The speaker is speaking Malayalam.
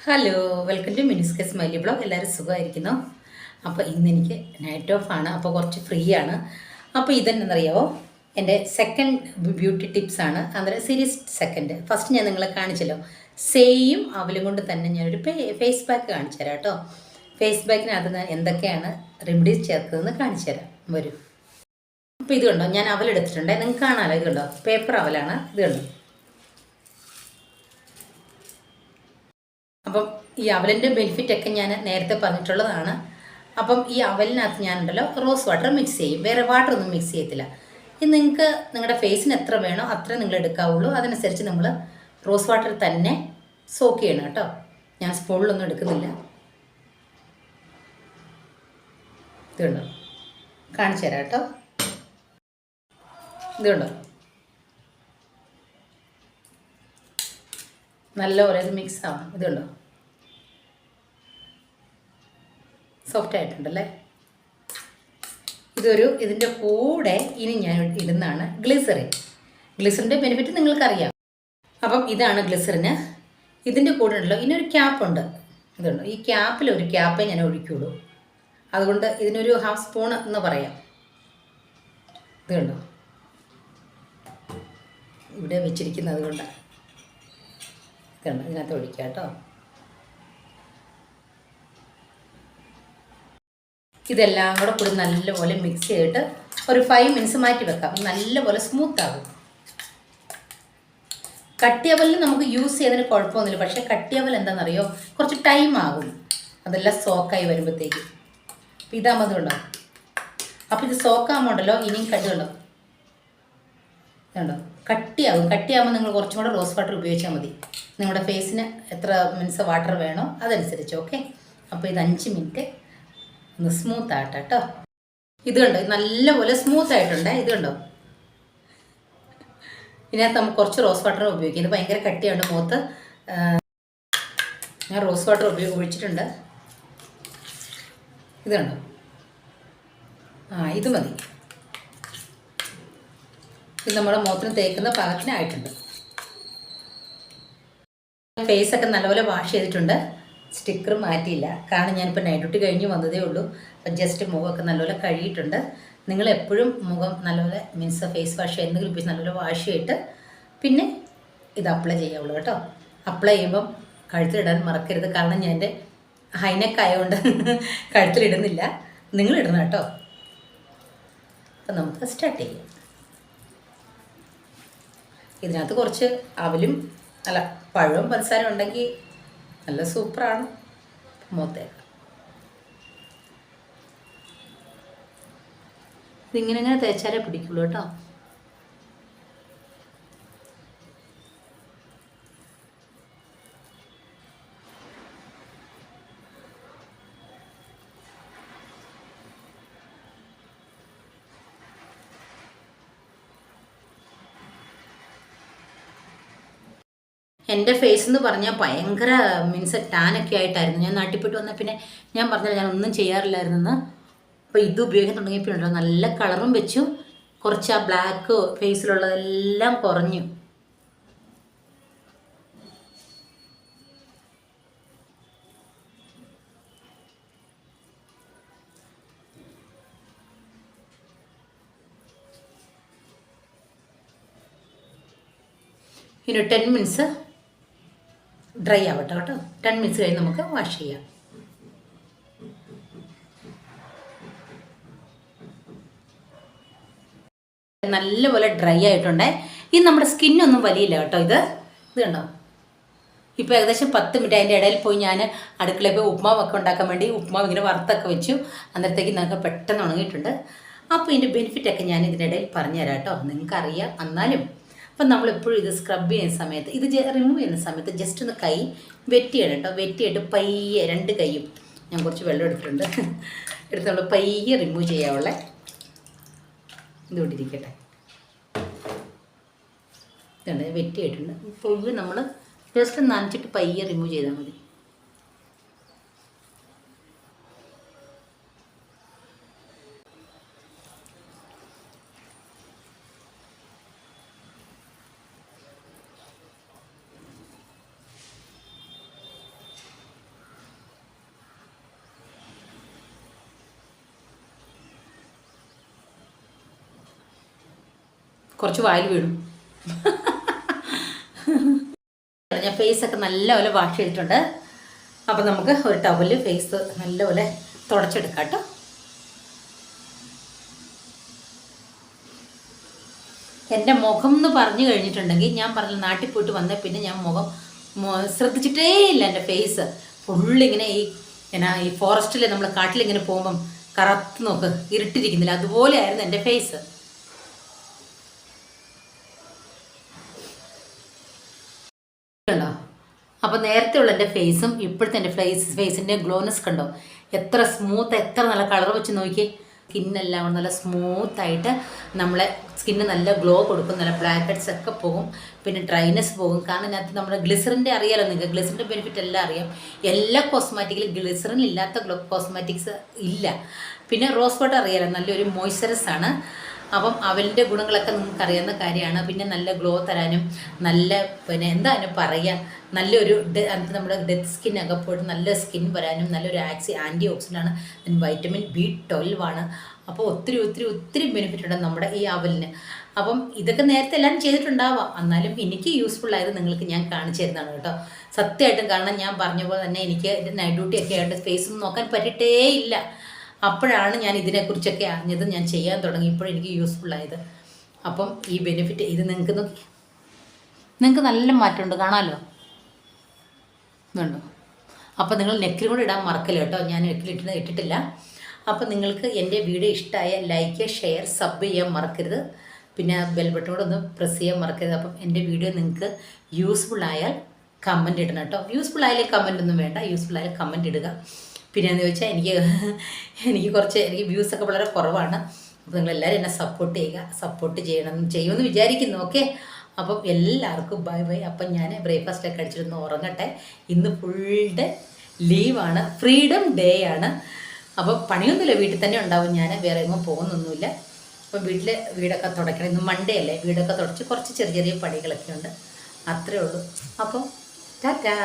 ഹലോ, വെൽക്കം ടു മിനിസ്കെ സ്മൈലി ബ്ലോഗ്. എല്ലാവരും സുഖമായിരിക്കുന്നു. അപ്പോൾ ഇന്നെനിക്ക് നൈറ്റ് ഓഫ് ആണ്, അപ്പോൾ കുറച്ച് ഫ്രീ ആണ്. അപ്പോൾ ഇതെന്നറിയാമോ, എൻ്റെ സെക്കൻഡ് ബ്യൂട്ടി ടിപ്സാണ്. അന്നേരം സീരീസ് സെക്കൻഡ്. ഫസ്റ്റ് ഞാൻ നിങ്ങളെ കാണിച്ചല്ലോ, സെയിം അവലും കൊണ്ട് തന്നെ ഞാനൊരു ഫേസ് പാക്ക് കാണിച്ചു തരാം കേട്ടോ. ഫേസ് പാക്കിനകത്ത് എന്തൊക്കെയാണ് റെമഡീസ് ചേർത്തതെന്ന് കാണിച്ചു തരാം. വരും. അപ്പോൾ ഇത് കണ്ടോ, ഞാൻ അവലെടുത്തിട്ടുണ്ട്. നിങ്ങൾക്ക് കാണാമല്ലോ, ഇത് കണ്ടോ, പേപ്പർ അവലാണ്. ഇത് കണ്ടോ. അപ്പം ഈ അവലിൻ്റെ ബെനിഫിറ്റൊക്കെ ഞാൻ നേരത്തെ പറഞ്ഞിട്ടുള്ളതാണ്. അപ്പം ഈ അവലിനകത്ത് ഞാനുണ്ടല്ലോ റോസ് വാട്ടർ മിക്സ് ചെയ്യും, വേറെ വാട്ടർ ഒന്നും മിക്സ് ചെയ്യത്തില്ല. ഇത് നിങ്ങൾക്ക് നിങ്ങളുടെ ഫേസിന് എത്ര വേണോ അത്ര നിങ്ങൾ എടുക്കാവുള്ളൂ. അതനുസരിച്ച് നമ്മൾ റോസ് വാട്ടർ തന്നെ സോക്ക് ചെയ്യണം കേട്ടോ. ഞാൻ സ്പൂണിലൊന്നും എടുക്കുന്നില്ല. ഇതുണ്ടോ, കാണിച്ചു തരാം കേട്ടോ. ഇതുണ്ടോ, നല്ലപോലെ ഇത് മിക്സ് ആവണം. ഇതുണ്ടോ, സോഫ്റ്റ് ആയിട്ടുണ്ടല്ലേ. ഇതിൻ്റെ കൂടെ ഇനി ഞാൻ ഇടുന്നതാണ് ഗ്ലിസറിൻ. ഗ്ലിസറിൻ്റെ ബെനിഫിറ്റ് നിങ്ങൾക്കറിയാം. അപ്പം ഇതാണ് ഗ്ലിസറിന്. ഇതിൻ്റെ കൂടെ ഉണ്ടല്ലോ ഇനിയൊരു ക്യാപ്പുണ്ട്. ഇതുണ്ടോ, ഈ ക്യാപ്പിൽ ഒരു ക്യാപ്പേ ഞാൻ ഒഴിക്കുള്ളൂ. അതുകൊണ്ട് ഇതിനൊരു ഹാഫ് സ്പൂൺ എന്ന് പറയാം. ഇത് കണ്ടോ, ഇവിടെ വെച്ചിരിക്കുന്നത് കൊണ്ട് ഇതുണ്ട്, ഇതിനകത്ത് ഒഴിക്കാം കേട്ടോ. ഇതെല്ലാം കൂടി നല്ലപോലെ മിക്സ് ചെയ്തിട്ട് ഒരു 5 മിനിറ്റ്സ് മാറ്റി വെക്കാം. നല്ലപോലെ സ്മൂത്ത് ആകും. കട്ടിയവലിന് നമുക്ക് യൂസ് ചെയ്തതിന് കുഴപ്പമൊന്നുമില്ല. പക്ഷേ കട്ടിയവൽ എന്താണെന്നറിയോ, കുറച്ച് ടൈം ആകും അതെല്ലാം സോക്കായി വരുമ്പോഴത്തേക്ക്. അപ്പോൾ ഇതാകുമ്പോൾ ഉണ്ടോ, അപ്പോൾ ഇത് സോക്കാകുമ്പോണ്ടല്ലോ ഇനിയും കണ്ടുണ്ടോ, കണ്ടോ കട്ടിയാകുമ്പോൾ നിങ്ങൾ കുറച്ചും കൂടെ റോസ് വാട്ടർ ഉപയോഗിച്ചാൽ മതി. നിങ്ങളുടെ ഫേസിന് എത്ര മിനിറ്റ്സ് വാട്ടർ വേണോ അതനുസരിച്ച്. ഓക്കെ, അപ്പോൾ ഇത് 5 മിനിറ്റ് ഒന്ന് സ്മൂത്ത് ആട്ടെ കേട്ടോ. ഇത് കണ്ടോ, ഇത് നല്ലപോലെ സ്മൂത്ത് ആയിട്ടുണ്ട്. ഇത് കണ്ടോ, ഇതിനകത്ത് നമുക്ക് കുറച്ച് റോസ് വാട്ടർ ഉപയോഗിക്കും. ഇത് ഭയങ്കര കട്ടിയുണ്ട് മുഖത്ത്. ഞാൻ റോസ് വാട്ടർ ഒഴിച്ചിട്ടുണ്ട്. ഇത് കണ്ടോ, ഇത് മതി. ഇത് നമ്മുടെ മുഖത്തിന് തേക്കുന്ന പാകത്തിനായിട്ടുണ്ട്. ഫേസൊക്കെ നല്ലപോലെ വാഷ് ചെയ്തിട്ടുണ്ട്. സ്റ്റിക്കർ മാറ്റിയില്ല, കാരണം ഞാനിപ്പോൾ നൈറ്റ് ഡ്യൂട്ടി കഴിഞ്ഞ് വന്നതേ ഉള്ളൂ. അപ്പം ജസ്റ്റ് മുഖമൊക്കെ നല്ലപോലെ കഴുകിയിട്ടുണ്ട്. നിങ്ങളെപ്പോഴും മുഖം നല്ലപോലെ മീൻസ് ഫേസ് വാഷ് എന്തെങ്കിലും ഉപയോഗിച്ച് നല്ലപോലെ വാഷ് ചെയ്തിട്ട് പിന്നെ ഇത് അപ്ലൈ ചെയ്യാവുള്ളൂ കേട്ടോ. അപ്ലൈ ചെയ്യുമ്പം കഴുത്തിലിടാൻ മറക്കരുത്, കാരണം ഞാൻ എൻ്റെ ഹൈനെക്ക് ആയതുകൊണ്ട് കഴുത്തിലിടുന്നില്ല. നിങ്ങളിടണം കേട്ടോ. അപ്പം നമുക്ക് സ്റ്റാർട്ട് ചെയ്യാം. ഇതിനകത്ത് കുറച്ച് അവലും പഴവും പഞ്ചസാര ഉണ്ടെങ്കിൽ നല്ല സൂപ്പറാണ് മുഖത്തേക്ക്. ഇതിങ്ങനെ തേച്ചാലേ പിടിക്കുള്ളൂ കേട്ടോ. എൻ്റെ ഫേസ് എന്ന് പറഞ്ഞാൽ ഭയങ്കര മീൻസ് ടാനൊക്കെ ആയിട്ടായിരുന്നു. ഞാൻ നാട്ടിൽ പോയിട്ട് വന്നാൽ പിന്നെ ഞാൻ പറഞ്ഞില്ല ഞാൻ ഒന്നും ചെയ്യാറില്ലായിരുന്നെന്ന്. അപ്പോൾ ഇത് ഉപയോഗിക്കാൻ തുടങ്ങിയപ്പോഴുണ്ടോ നല്ല കളറും വെച്ചു, കുറച്ച് ആ ബ്ലാക്ക് ഫേസിലുള്ളതെല്ലാം കുറഞ്ഞു. ഇനി 10 മിനിറ്റ്സ് ഡ്രൈ ആവട്ടെ കേട്ടോ. 10 മിനിറ്റ്സ് കഴിഞ്ഞ് നമുക്ക് വാഷ് ചെയ്യാം. നല്ലപോലെ ഡ്രൈ ആയിട്ടുണ്ടേ. ഇത് നമ്മുടെ സ്കിന്നൊന്നും വലിയില്ല കേട്ടോ. ഇത് കണ്ടോ, ഇപ്പോൾ ഏകദേശം 10 മിനിറ്റ്. അതിൻ്റെ ഇടയിൽ പോയി ഞാൻ അടുക്കളയിൽ പോയി ഉപ്മാവൊക്കെ ഉണ്ടാക്കാൻ വേണ്ടി ഉപ്മാവ് ഇങ്ങനെ വറുത്തൊക്കെ വെച്ചു. അന്നേരത്തേക്ക് നമുക്ക് പെട്ടെന്ന് ഉണങ്ങിയിട്ടുണ്ട്. അപ്പോൾ ഇതിൻ്റെ ബെനിഫിറ്റൊക്കെ ഞാൻ ഇതിനിടയിൽ പറഞ്ഞുതരാം കേട്ടോ. നിങ്ങൾക്കറിയാം എന്നാലും. അപ്പം നമ്മളെപ്പോഴും ഇത് സ്ക്രബ് ചെയ്യുന്ന സമയത്ത്, ഇത് റിമൂവ് ചെയ്യുന്ന സമയത്ത് ജസ്റ്റ് ഒന്ന് കൈ വെറ്റിയിടണം കേട്ടോ. വെറ്റിയിട്ട് പയ്യെ 2 കൈയും, ഞാൻ കുറച്ച് വെള്ളം എടുത്തിട്ടുണ്ട്, എടുത്ത് നമ്മൾ പയ്യെ റിമൂവ് ചെയ്യാവുള്ള. ഇതുകൊണ്ടിരിക്കട്ടെ. ഇതുണ്ട്, വെറ്റിയായിട്ടുണ്ട്. ഇപ്പോൾ നമ്മൾ ജസ്റ്റ് നനച്ചിട്ട് പയ്യെ റിമൂവ് ചെയ്താൽ മതി. കുറച്ച് വായിൽ വീഴും. ഞാൻ ഫേസൊക്കെ നല്ലപോലെ വാഷ് ചെയ്തിട്ടുണ്ട്. അപ്പം നമുക്ക് ഒരു ടവലിൽ ഫേസ് നല്ലപോലെ തുടച്ചെടുക്കാം കേട്ടോ. എൻ്റെ മുഖം എന്ന് പറഞ്ഞു കഴിഞ്ഞിട്ടുണ്ടെങ്കിൽ ഞാൻ പറഞ്ഞു നാട്ടിൽ പോയിട്ട് വന്ന പിന്നെ ഞാൻ മുഖം ശ്രദ്ധിച്ചിട്ടേ ഇല്ല. എൻ്റെ ഫേസ് ഫുള്ളിങ്ങനെ ഈ ഫോറസ്റ്റിൽ നമ്മൾ കാട്ടിലിങ്ങനെ പോകുമ്പം കറുത്ത് നോക്ക് ഇരുട്ടിരിക്കുന്നില്ല, അതുപോലെയായിരുന്നു എൻ്റെ ഫേസ്. കണ്ടോ? അപ്പോൾ നേരത്തെ ഉള്ള എൻ്റെ ഫേസും ഇപ്പോഴത്തെ എൻ്റെ ഫേസിൻ്റെ ഗ്ലോനെസ് കണ്ടോ? എത്ര സ്മൂത്ത്, എത്ര നല്ല കളർ വെച്ച് നോക്കി. സ്കിന്നെല്ലാം നല്ല സ്മൂത്തായിട്ട് നമ്മളെ സ്കിന്ന് നല്ല ഗ്ലോ കൊടുക്കും, നല്ല ബ്ലാക്ക് ഹെഡ്സ് ഒക്കെ പോകും, പിന്നെ ഡ്രൈനെസ് പോകും. കാരണം ഇതിനകത്ത് നമ്മുടെ ഗ്ലിസറിൻ്റെ അറിയാലോ നിങ്ങൾക്ക്, ഗ്ലിസറിൻ്റെ ബെനിഫിറ്റ് എല്ലാം അറിയാം. എല്ലാ കോസ്മാറ്റിക്കിലും ഗ്ലിസറിൻ ഇല്ലാത്ത കോസ്മാറ്റിക്സ് ഇല്ല. പിന്നെ റോസ് വാട്ടർ അറിയാലോ, നല്ലൊരു മോയ്സ്ചറൈസ് ആണ്. അപ്പം അവലിൻ്റെ ഗുണങ്ങളൊക്കെ നിങ്ങൾക്ക് അറിയാവുന്ന കാര്യമാണ്. പിന്നെ നല്ല ഗ്ലോ തരാനും നല്ല പിന്നെ എന്താണ് പറയുക, നല്ലൊരു നമ്മുടെ ഡെത്ത് സ്കിന്നൊക്കെ പോയിട്ട് നല്ല സ്കിൻ വരാനും നല്ലൊരു ആൻറ്റി ഓക്സിഡൻ്റാണ്. വൈറ്റമിൻ B12 ആണ്. അപ്പോൾ ഒത്തിരി ഒത്തിരി ഒത്തിരി ബെനിഫിറ്റ് ഉണ്ട് നമ്മുടെ ഈ അവലിന്. അപ്പം ഇതൊക്കെ നേരത്തെ എല്ലാവരും ചെയ്തിട്ടുണ്ടാവാം, എന്നാലും എനിക്ക് യൂസ്ഫുൾ ആയത് നിങ്ങൾക്ക് ഞാൻ കാണിച്ചു തരുന്നതാണ് കേട്ടോ, സത്യമായിട്ടും. കാരണം ഞാൻ പറഞ്ഞ പോലെ തന്നെ എനിക്ക് നൈറ്റ് ഡ്യൂട്ടി ഒക്കെ ആയിട്ട് ഫേസൊന്നും നോക്കാൻ പറ്റിയിട്ടേ ഇല്ല. അപ്പോഴാണ് ഞാൻ ഇതിനെക്കുറിച്ചൊക്കെ അറിഞ്ഞത്, ഞാൻ ചെയ്യാൻ തുടങ്ങി, ഇപ്പോഴെനിക്ക് യൂസ്ഫുള്ളായത്. അപ്പം ഈ ബെനിഫിറ്റ് ഇത് നിങ്ങൾക്ക് നല്ല മാറ്റമുണ്ട്, കാണാമല്ലോ, ഇതുണ്ടോ? അപ്പോൾ നിങ്ങൾ നെക്കിൽ കൂടെ ഇടാൻ മറക്കല്ലോ കേട്ടോ, ഞാൻ നെക്കിൽ ഇട്ടിട്ടില്ല. അപ്പോൾ നിങ്ങൾക്ക് എൻ്റെ വീഡിയോ ഇഷ്ടമായ ലൈക്ക്, ഷെയർ, സബ് ചെയ്യാൻ മറക്കരുത്. പിന്നെ ബെൽ ബട്ടൺ കൂടെ ഒന്ന് പ്രസ് ചെയ്യാൻ മറക്കരുത്. അപ്പം എൻ്റെ വീഡിയോ നിങ്ങൾക്ക് യൂസ്ഫുള്ളായാൽ കമൻറ്റ് ഇടണം കേട്ടോ. യൂസ്ഫുൾ ആയാലും കമൻ്റ് ഒന്നും വേണ്ട, യൂസ്ഫുൾ ആയാലും കമൻറ്റ് ഇടുക. പിന്നെ എന്ന് വെച്ചാൽ എനിക്ക് വ്യൂസൊക്കെ വളരെ കുറവാണ്. അപ്പോൾ നിങ്ങളെല്ലാവരും എന്നെ സപ്പോർട്ട് ചെയ്യുമെന്ന് വിചാരിക്കുന്നു. ഓക്കെ, അപ്പം എല്ലാവർക്കും ബൈ ബൈ. അപ്പം ഞാൻ ബ്രേക്ക്ഫാസ്റ്റൊക്കെ കഴിച്ചിട്ടൊന്ന് ഉറങ്ങട്ടെ. ഇന്ന് ഫുൾ ഡേ ലീവാണ്, ഫ്രീഡം ഡേ ആണ്. അപ്പോൾ പണിയൊന്നുമില്ല, വീട്ടിൽ തന്നെ ഉണ്ടാവും ഞാൻ, വേറെ എങ്ങും പോകുന്നൊന്നുമില്ല. അപ്പം വീടൊക്കെ തുടയ്ക്കണം, ഇന്ന് മൺഡേ അല്ലേ, വീടൊക്കെ തുടച്ച് കുറച്ച് ചെറിയ ചെറിയ പണികളൊക്കെ ഉണ്ട്, അത്രേ ഉള്ളൂ. അപ്പം ടാറ്റാ.